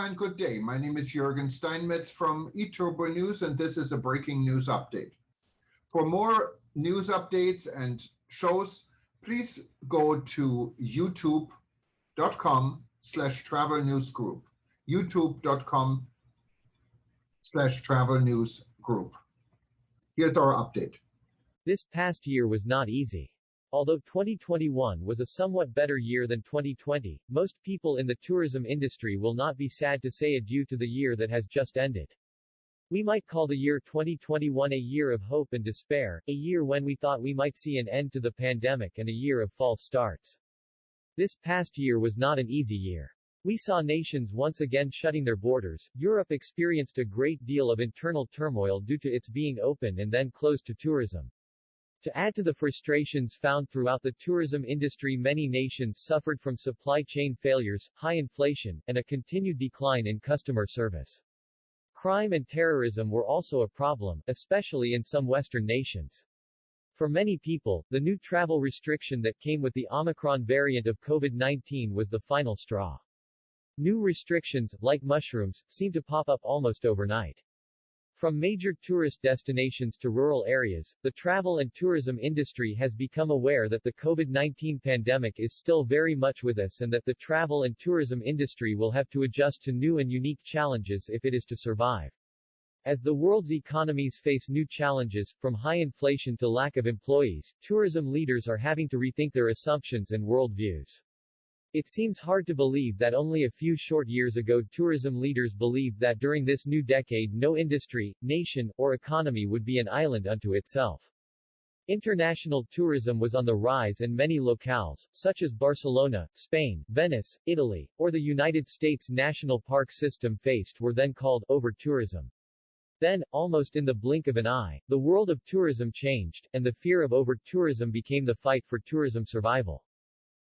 and good day. My name is Jürgen Steinmetz from eTurboNews, and this is a breaking news update. For more news updates and shows, please go to youtube.com/travel news group. youtube.com/travel news group. Here's our update. This past year was not easy. Although 2021 was a somewhat better year than 2020, most people in the tourism industry will not be sad to say adieu to the year that has just ended. We might call the year 2021 a year of hope and despair, a year when we thought we might see an end to the pandemic and a year of false starts. This past year was not an easy year. We saw nations once again shutting their borders. Europe experienced a great deal of internal turmoil due to its being open and then closed to tourism. To add to the frustrations found throughout the tourism industry, many nations suffered from supply chain failures, high inflation, and a continued decline in customer service. Crime and terrorism were also a problem, especially in some Western nations. For many people, the new travel restriction that came with the Omicron variant of COVID-19 was the final straw. New restrictions, like mushrooms, seem to pop up almost overnight. From major tourist destinations to rural areas, the travel and tourism industry has become aware that the COVID-19 pandemic is still very much with us and that the travel and tourism industry will have to adjust to new and unique challenges if it is to survive. As the world's economies face new challenges, from high inflation to lack of employees, tourism leaders are having to rethink their assumptions and worldviews. It seems hard to believe that only a few short years ago tourism leaders believed that during this new decade no industry, nation, or economy would be an island unto itself. International tourism was on the rise and many locales, such as Barcelona, Spain, Venice, Italy, or the United States National Park System faced were then called over-tourism. Then, almost in the blink of an eye, the world of tourism changed, and the fear of over-tourism became the fight for tourism survival.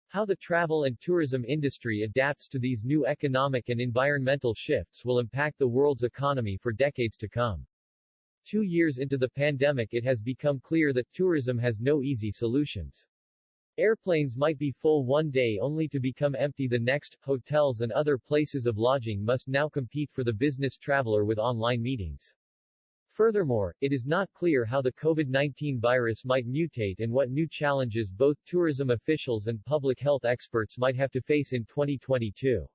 How the travel and tourism industry adapts to these new economic and environmental shifts will impact the world's economy for decades to come. 2 years into the pandemic, it has become clear that tourism has no easy solutions. Airplanes might be full one day only to become empty the next. Hotels and other places of lodging must now compete for the business traveler with online meetings. Furthermore, it is not clear how the COVID-19 virus might mutate and what new challenges both tourism officials and public health experts might have to face in 2022.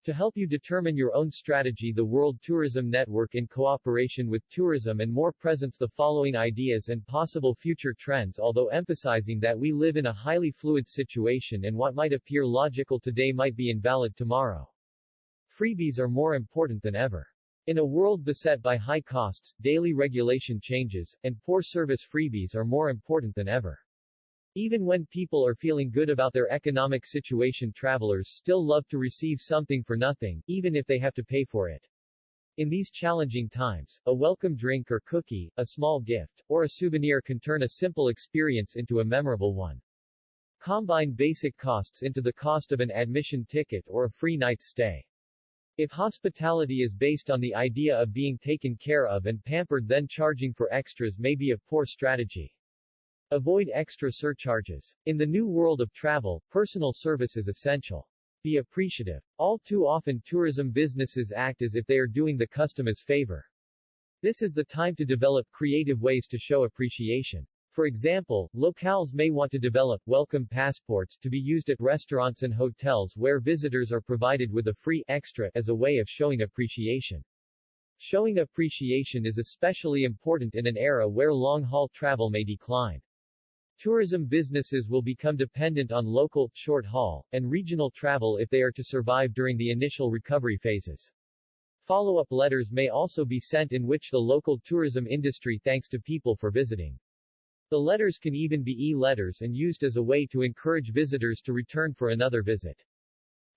To help you determine your own strategy, the World Tourism Network, in cooperation with Tourism and More, presents the following ideas and possible future trends, although emphasizing that we live in a highly fluid situation and what might appear logical today might be invalid tomorrow. Freebies are more important than ever. In a world beset by high costs, daily regulation changes, and poor service, freebies are more important than ever. Even when people are feeling good about their economic situation, travelers still love to receive something for nothing, even if they have to pay for it. In these challenging times, a welcome drink or cookie, a small gift, or a souvenir can turn a simple experience into a memorable one. Combine basic costs into the cost of an admission ticket or a free night's stay. If hospitality is based on the idea of being taken care of and pampered, then charging for extras may be a poor strategy. Avoid extra surcharges. In the new world of travel, personal service is essential. Be appreciative. All too often tourism businesses act as if they are doing the customers favor. This is the time to develop creative ways to show appreciation. For example, locales may want to develop welcome passports to be used at restaurants and hotels where visitors are provided with a free extra as a way of showing appreciation. Showing appreciation is especially important in an era where long-haul travel may decline. Tourism businesses will become dependent on local, short-haul, and regional travel if they are to survive during the initial recovery phases. Follow-up letters may also be sent in which the local tourism industry thanks to people for visiting. The letters can even be e-letters and used as a way to encourage visitors to return for another visit.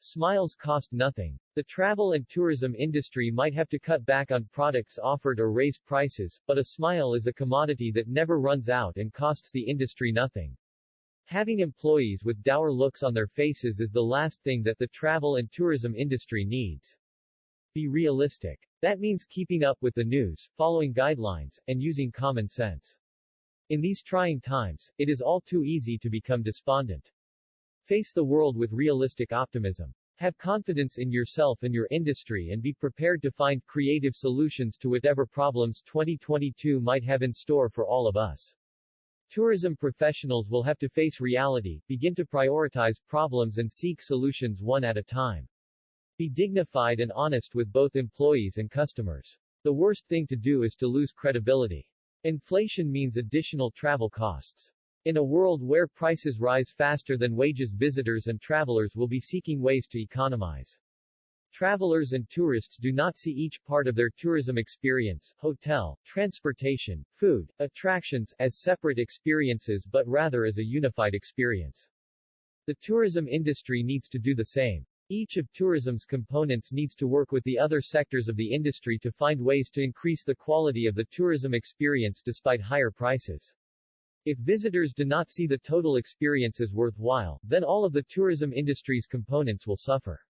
Smiles cost nothing. The travel and tourism industry might have to cut back on products offered or raise prices, but a smile is a commodity that never runs out and costs the industry nothing. Having employees with dour looks on their faces is the last thing that the travel and tourism industry needs. Be realistic. That means keeping up with the news, following guidelines, and using common sense. In these trying times, it is all too easy to become despondent. Face the world with realistic optimism. Have confidence in yourself and your industry and be prepared to find creative solutions to whatever problems 2022 might have in store for all of us. Tourism professionals will have to face reality, begin to prioritize problems and seek solutions one at a time. Be dignified and honest with both employees and customers. The worst thing to do is to lose credibility. Inflation means additional travel costs. In a world where prices rise faster than wages, visitors and travelers will be seeking ways to economize. Travelers and tourists do not see each part of their tourism experience, hotel, transportation, food, attractions, as separate experiences but rather as a unified experience. The tourism industry needs to do the same. Each of tourism's components needs to work with the other sectors of the industry to find ways to increase the quality of the tourism experience despite higher prices. If visitors do not see the total experience as worthwhile, then all of the tourism industry's components will suffer.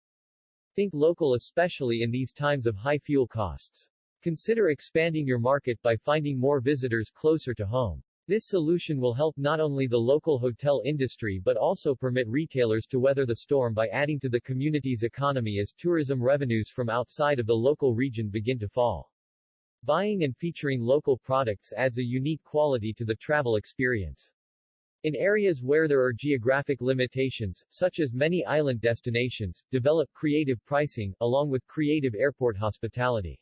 Think local, especially in these times of high fuel costs. Consider expanding your market by finding more visitors closer to home. This solution will help not only the local hotel industry but also permit retailers to weather the storm by adding to the community's economy as tourism revenues from outside of the local region begin to fall. Buying and featuring local products adds a unique quality to the travel experience. In areas where there are geographic limitations, such as many island destinations, develop creative pricing, along with creative airport hospitality.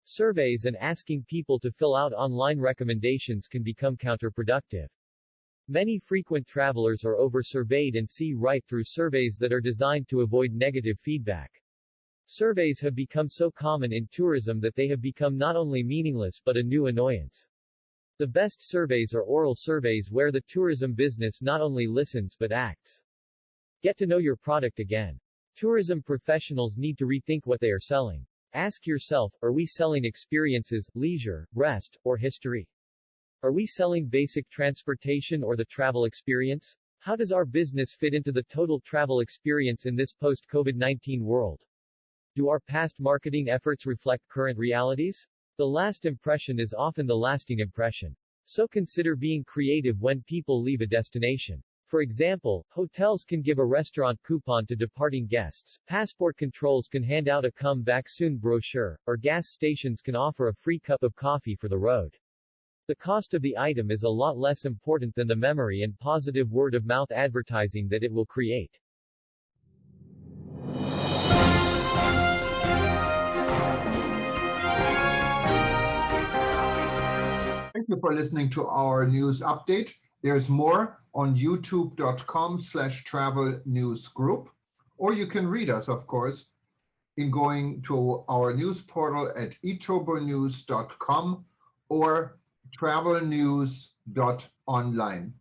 Surveys and asking people to fill out online recommendations can become counterproductive. Many frequent travelers are over-surveyed and see right through surveys that are designed to avoid negative feedback. Surveys have become so common in tourism that they have become not only meaningless but a new annoyance. The best surveys are oral surveys where the tourism business not only listens but acts. Get to know your product again. Tourism professionals need to rethink what they are selling. Ask yourself, are we selling experiences, leisure, rest, or history? Are we selling basic transportation or the travel experience? How does our business fit into the total travel experience in this post-COVID-19 world? Do our past marketing efforts reflect current realities? The last impression is often the lasting impression. So consider being creative when people leave a destination. For example, hotels can give a restaurant coupon to departing guests, passport controls can hand out a come back soon brochure, or gas stations can offer a free cup of coffee for the road. The cost of the item is a lot less important than the memory and positive word-of-mouth advertising that it will create. Thank you for listening to our news update. There's more on youtube.com/travel news group, or you can read us, of course, in going to our news portal at eTurboNews.com or travelnews.online.